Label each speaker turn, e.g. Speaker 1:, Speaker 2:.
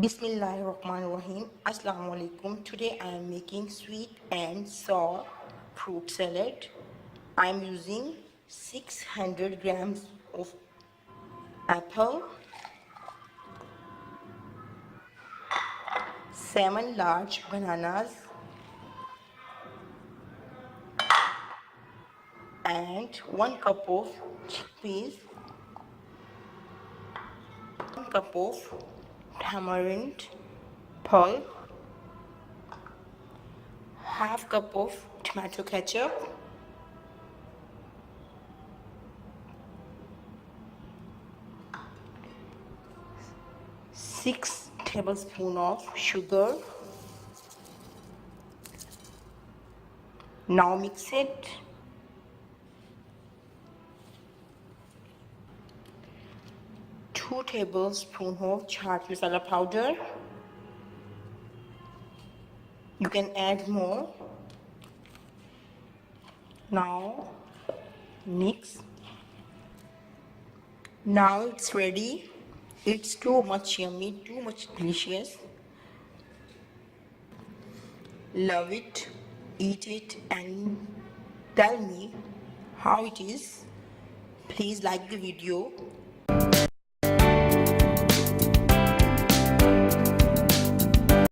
Speaker 1: Bismillahirrahmanirrahim. Assalamu alaikum. Today I am making sweet and sour fruit salad. I am using 600 grams of apple, 7 large bananas, and 1 cup of chickpeas, 1 cup of tamarind pulp, half cup of tomato ketchup, 6 tablespoons of sugar. Now mix it. 2 tablespoons of chaat masala powder. You can add more. Now mix. Now it's ready. It's too much yummy, too much delicious. Love it, eat it, and tell me how it is. Please like the video